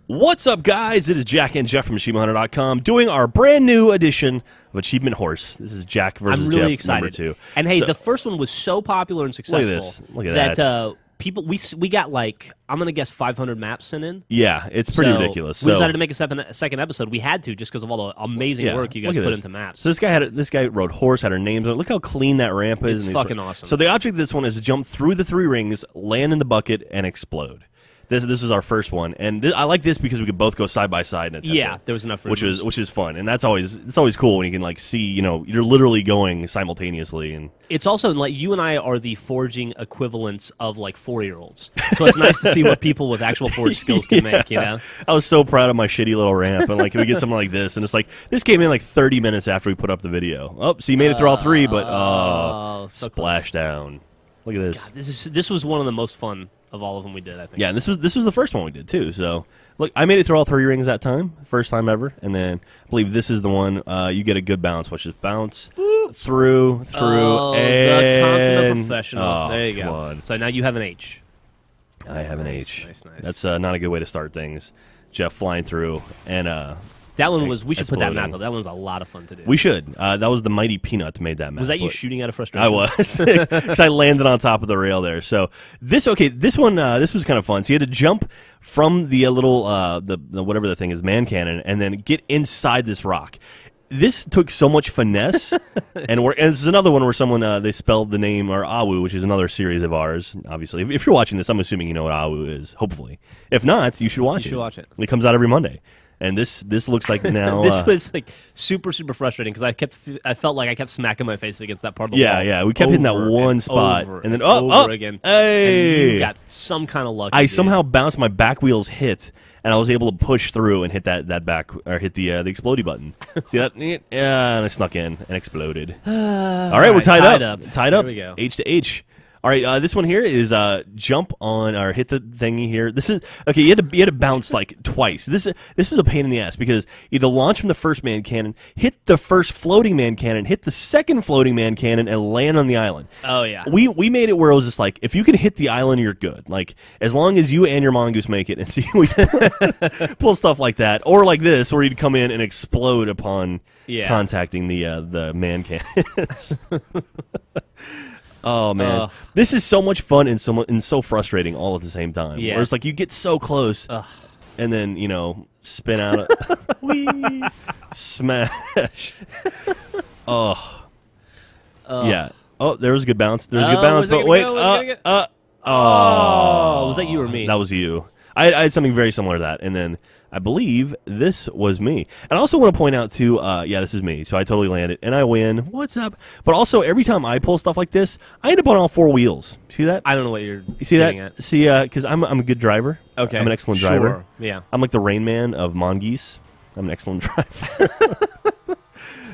What's up, guys? It is Jack and Jeff from AchievementHunter.com doing our brand new edition of Achievement Horse. This is Jack versus I'm really Jeff, excited. number 2. And hey, So- the first one was so popular and successful. Look at this. Look at that. People, we got like, I'm gonna guess 500 maps sent in. Yeah, it's pretty So ridiculous. We So, decided to make a second episode. We had to just because of all the amazing work you guys look at put this. into maps. So this guy wrote horse, had our names on it. Look how clean that ramp is. It's and fucking awesome. So the object of this one is to jump through the 3 rings, land in the bucket, and explode. This is our first one, and I like this because we could both go side by side and attempt Yeah, it, there was enough room. which is fun, and it's always cool when you can like see, you know, you're literally going simultaneously. And It's also like you and I are the forging equivalents of like 4-year-olds. So it's nice to see what people with actual forge skills can make. You know, I was so proud of my shitty little ramp, and like we get something like this, and it's like this came in like 30 minutes after we put up the video. Oh, so you made it through all 3, but so splash down. Look at this. God, this was one of the most fun of all of them we did. I think. Yeah, and this was the first one we did too. So look, I made it through all 3 rings that time, first time ever, and then I believe this is the one you get a good bounce, which is bounce through, Oh, and the consummate professional. Oh, there you come go. on. So now you have an H. I have an Nice, H. nice. That's not a good way to start things. Jeff flying through, and That one was. We should put that exploding. map up. That one was a lot of fun to do. we should. That was the Mighty Peanut made that map. Was that you but- shooting out of frustration? I was, because I landed on top of the rail there. So this one, this was kind of fun. So you had to jump from the little, the whatever the thing is, man cannon, and then get inside this rock. This took so much finesse, and this is another one where someone they spelled the name or Awu, which is another series of ours. Obviously, if you're watching this, I'm assuming you know what Awu is. Hopefully, if not, you should watch it. should watch it. It comes out every Monday, and this looks like now. This was like super frustrating because I felt like I kept smacking my face against that part of the wall. Yeah, we kept hitting that over one and spot, over and then over again. Hey, And you got some kind of luck. I somehow bounced my back wheels hit, and I was able to push through and hit that back or hit the explodey button. See that? Yeah, and I snuck in and exploded. All right, we're tied up. Tied up. There we go. H to H. All right, this one here is jump on or hit the thingy here. This is okay. You had to bounce like twice. This was a pain in the ass because you had to launch from the first man cannon, hit the first floating man cannon, hit the second floating man cannon, and land on the island. Oh yeah. We made it where it was just like, if you can hit the island, you're good. Like, as long as you and your mongoose make it, and see, we pull stuff like that, or like this, where you'd come in and explode upon contacting the man cannons. Oh man, this is so much fun and so frustrating all at the same time. Yeah. Where it's like you get so close, and then spin out, whee, smash. Yeah. Oh, there was a good bounce. There was a good bounce, but wait. Was that you or me? That was you. I had something very similar to that, and then I believe this was me. And I also want to point out, too, this is me. So I totally landed, and I win. What's up? But also, every time I pull stuff like this, I end up on all 4 wheels. See that? I don't know what you're You see getting that? at. See, because I'm a good driver. Okay. I'm an excellent driver. Sure. Yeah. I'm like the Rain Man of Mongoose. I'm an excellent driver.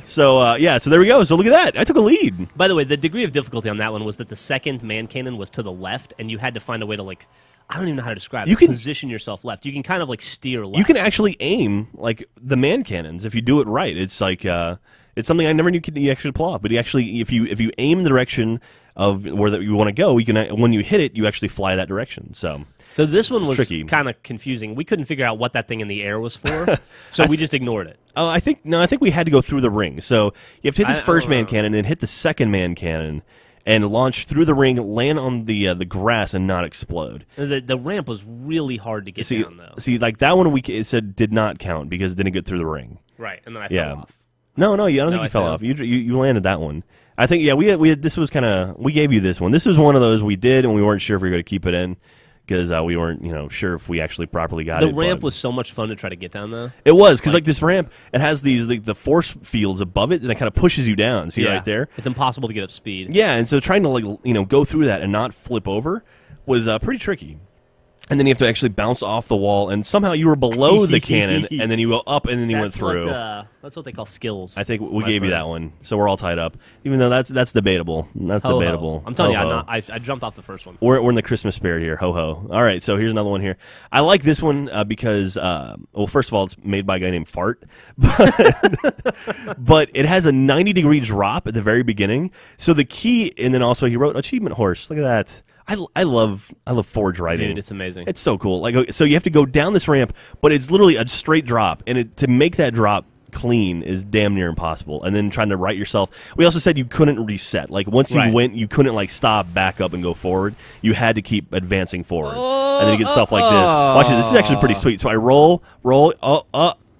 So there we go. So look at that. I took a lead. By the way, the degree of difficulty on that one was that the second man cannon was to the left, and you had to find a way to like. I don't even know how to describe it. You can position yourself left. You can kind of like steer left. You can actually aim like the man cannons if you do it right. It's like it's something I never knew you actually pull off. But if you aim the direction of where that you want to go, you can when you hit it, you actually fly that direction. So this one was tricky. kind of confusing. We couldn't figure out what that thing in the air was for, so we just ignored it. Oh, I think we had to go through the ring. So you have to hit this first man know. cannon and hit the second man cannon and launch through the ring, land on the grass, and not explode. The ramp was really hard to get down, though. See, like that one it said did not count because it didn't get through the ring. Right, and then I fell off. No, I don't think you fell off. You landed that one. I think we had this was kind of we gave you this one. This was one of those we did and we weren't sure if we were going to keep it in because we weren't sure if we actually properly got it. The ramp was so much fun to try to get down though. It was because like this ramp, it has these the force fields above it and it kind of pushes you down. See right there? It's impossible to get up speed. Yeah, and so trying to go through that and not flip over was pretty tricky. And then you have to actually bounce off the wall, and somehow you were below the cannon, and then you go up, and then you went through. That's what they call skills. I think we gave you that one, so we're all tied up. Even though that's debatable. That's Ho, debatable. ho. I'm telling Ho, you, ho. I jumped off the first one. We're in the Christmas spirit here. Ho ho. All right, so here's another one here. I like this one because, first of all, it's made by a guy named Fart, but it has a 90-degree drop at the very beginning. So the key, and then also he wrote Achievement Horse. Look at that. I love forge riding. Dude, it's amazing. It's so cool. Like, so you have to go down this ramp, but it's literally a straight drop, and to make that drop clean is damn near impossible. And then trying to right yourself. We also said you couldn't reset. Like, once you went, you couldn't like stop, back up, and go forward. You had to keep advancing forward, and then you get stuff like this. Watch it. This is actually pretty sweet. So I roll,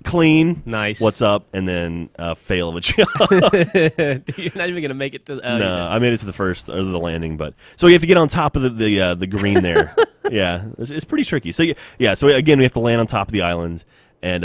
clean. Nice. What's up? And then fail of a jump. Dude, you're not even gonna make it to. No, I made it to the first or the landing, but so you have to get on top of the green there. Yeah, it's pretty tricky. So yeah, so again we have to land on top of the island, and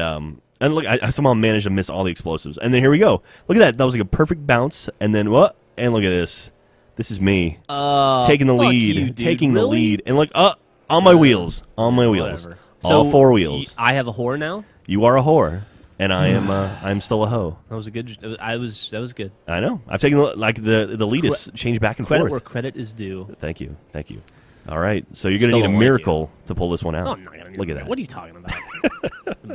look, I somehow managed to miss all the explosives, and then here we go. Look at that. That was like a perfect bounce, and then what? And look at this. This is me taking the lead, taking the lead, and look on my wheels, Whatever. all So, four wheels. I have a whore now. You are a whore, and I am I'm still a hoe. That was a good. That was good. I know. I've taken the lead has changed back and Credit forth. where credit is due. Thank you. All right, so you're gonna Still need a don't like miracle to pull this one out. Oh, I'm not gonna Look at that. What are you talking about?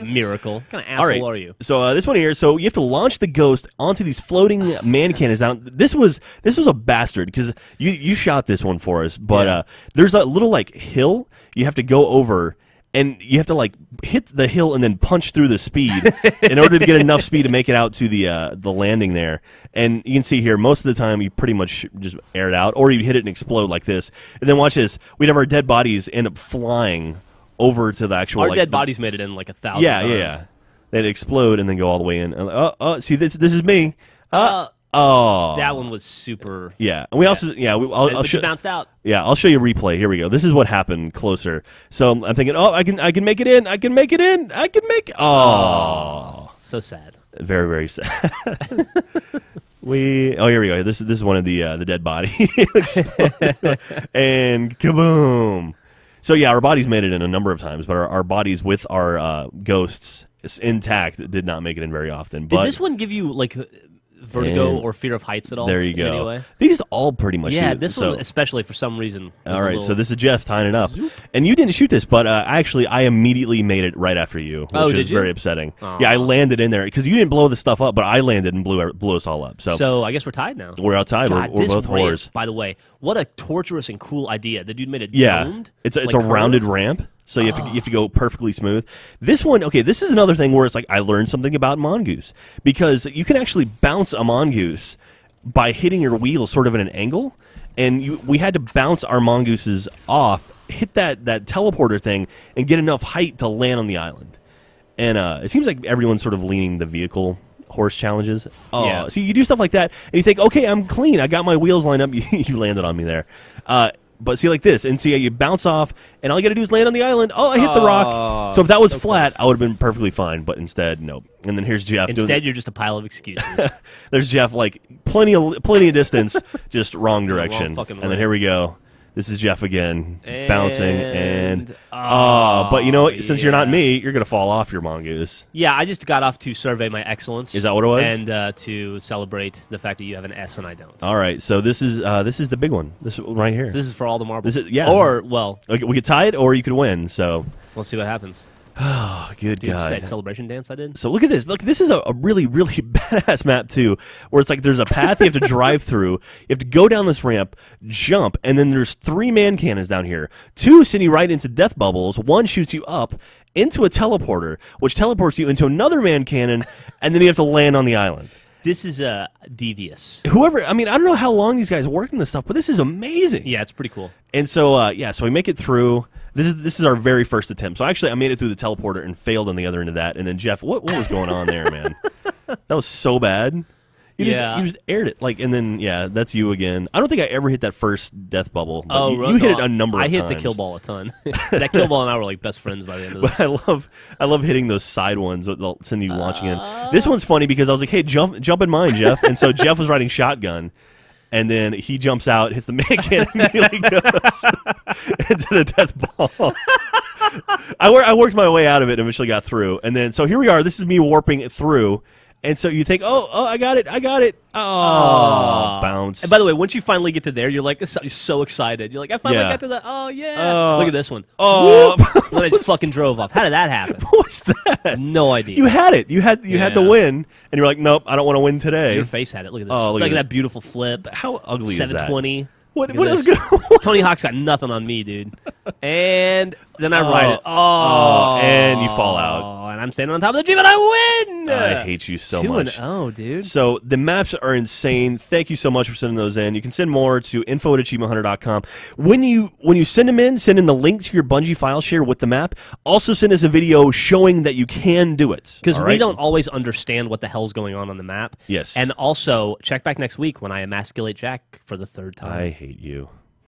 Miracle. What kind of All asshole right. are you? So this one here. So you have to launch the ghost onto these floating man cannons down. This was a bastard because you shot this one for us, but there's a little like hill you have to go over. And you have to like hit the hill and then punch through the speed in order to get enough speed to make it out to the landing there. And you can see here, most of the time you pretty much just air it out, or you hit it and explode like this. And then watch this: we'd have our dead bodies end up flying over to the actual. Our dead bodies made it in like 1,000 times. Yeah. They'd explode and then go all the way in. See, this is me. That one was super. Yeah, and we also I'll But show. you bounced out. Yeah, I'll show you a replay. Here we go. This is what happened closer. So I'm thinking, I can make it in. I can make it in. I can make. Oh, So sad. very very sad. Here we go. This is one of the dead bodies, and kaboom. So yeah, our bodies made it in a number of times, but our bodies with our ghosts intact did not make it in very often. Did But this one give you like vertigo or fear of heights at all? there you in go. any way? These all pretty much. Yeah, do. this So- one especially for some reason. All right, so this is Jeff tying it up, and you didn't shoot this, but actually, I immediately made it right after you, which is did you? very upsetting. Aw. Yeah, I landed in there because you didn't blow the stuff up, but I landed and blew us all up. So, I guess we're tied now. we're outside. God, we're this both ramp, whores. by the way, what a torturous and cool idea. The dude made it Yeah, domed. it's like a rounded curved. ramp, so you have to go perfectly smooth. This one, okay, this is another thing where it's like I learned something about mongoose because you can actually bounce a mongoose by hitting your wheels sort of at an angle, and we had to bounce our mongooses off, hit that teleporter thing, and get enough height to land on the island. And it seems like everyone's sort of leaning the vehicle horse challenges. Yeah. So you do stuff like that, and you think, okay, I'm clean. I got my wheels lined up. You landed on me there. But see, like this, and see, you bounce off, and all you got to do is land on the island. Oh, I hit the rock. So if that was so flat, close. I would have been perfectly fine. But instead, nope. And then here's Jeff. Instead, you're just a pile of excuses. There's Jeff, like plenty of distance, just wrong direction. fucking And then way. here we go. This is Jeff again, bouncing, and oh, but you know what? Since you're not yeah. me, you're gonna fall off your mongoose. Yeah, I just got off to survey my excellence. Is that what it was? And to celebrate the fact that you have an S and I don't. All right, so this is the big one. This one right here. So this is for all the marbles. This is- yeah. Or, well, Okay, we could tie it, or you could win. So, we'll see what happens. oh, good Dude, God. that celebration dance I did? So look at this. Look, this is a really, really badass map too, where it's like there's a path you have to drive through. You have to go down this ramp, jump, and then there's 3 man cannons down here. 2 send you right into death bubbles. 1 shoots you up into a teleporter, which teleports you into another man cannon, and then you have to land on the island. This is devious. Whoever, I mean, I don't know how long these guys worked on this stuff, but this is amazing. Yeah, it's pretty cool. And so, so we make it through. This is our very first attempt. So actually, I made it through the teleporter and failed on the other end of that. And then Jeff, what was going on there, man? That was so bad. You just aired it and then that's you again. I don't think I ever hit that first death bubble. But you hit it a number of times. I hit the kill ball a ton. That kill ball and I were like best friends by the end of this. But I love hitting those side ones that they'll send you launching in. This one's funny because I was like, hey, jump in mine, Jeff. And so Jeff was riding shotgun. And then he jumps out, hits the man cannon, and immediately goes into the death ball. I worked my way out of it and eventually got through. And then, so here we are. This is me warping it through. And so you think, oh, I got it. Oh, bounce. And by the way, once you finally get to there, you're like you're so excited. You're like, I finally got to the. Oh yeah! Look at this one. Oh, then I just fucking drove off. How did that happen? what was that? No idea. You had it. You had the win, and you're like, nope, I don't want to win today. Your face had it. Look at this. Oh, look at at that beautiful flip. How ugly is that? 720. What Look at is this. going? Tony Hawk's got nothing on me, dude. And then I ride it. And you fall out. And I'm standing on top of the Jeep and I win. I hate you so much. 2-0, dude. So the maps are insane. Thank you so much for sending those in. You can send more to info@achievementhunter.com. When you send them in, send in the link to your Bungie file share with the map. Also send us a video showing that you can do it. Because all we right? don't always understand what the hell's going on the map. Yes. And also, check back next week when I emasculate Jack for the third time. I hate you.